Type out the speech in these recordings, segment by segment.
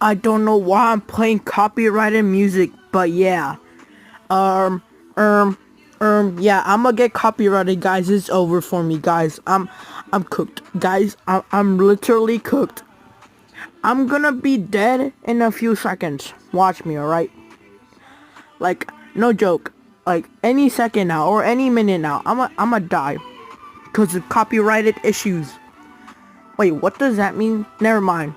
I don't know why I'm playing copyrighted music, but yeah. Um, um, yeah, I'm gonna get copyrighted, guys. It's over for me, guys. I'm cooked, guys. I'm literally cooked. I'm gonna be dead in a few seconds. Watch me, alright? Like, no joke. Like, any second now, or any minute now, I'ma die. Because of copyrighted issues. Wait, what does that mean? Never mind.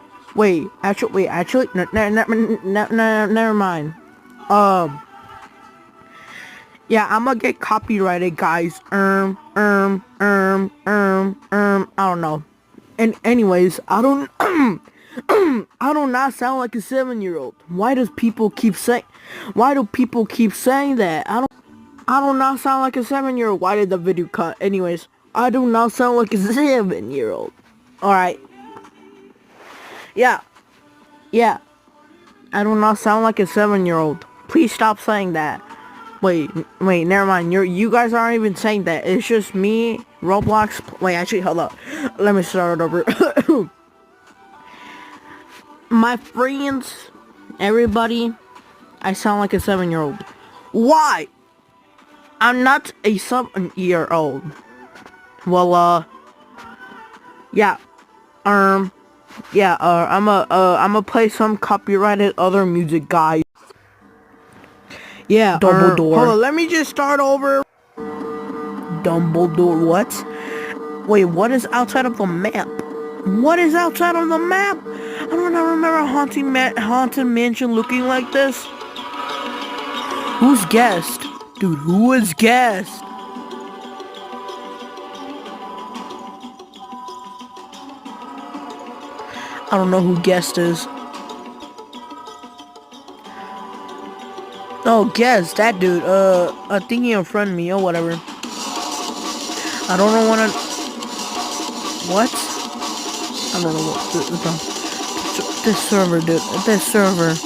Actually, never mind. Um, yeah, I'm gonna get copyrighted, guys. I don't know. And anyways, I don't, I do not sound like a 7-year-old. Why do people keep saying that? I do not sound like a 7-year-old. Why did the video cut? Anyways, I do not sound like a 7-year-old. Alright. Yeah. Yeah. I do not sound like a 7-year-old. Please stop saying that. Wait, never mind. You guys aren't even saying that. It's just me, Roblox. Wait, actually, hold up. Let me start it over. My friends, everybody, I sound like a 7-year-old. Why? I'm not a 7-year-old. Well, yeah. I'm play some copyrighted other music, guys. Yeah, Dumbledore. Hold on, let me just start over. Dumbledore, what? Wait, what is outside of the map? What is outside of the map? I don't remember a haunted mansion looking like this. Who's guessed? Dude, who is guessed? I don't know who guest is. Oh, guess that dude. I think he in front of me or whatever. I don't know what. I don't know what this server, dude. This server.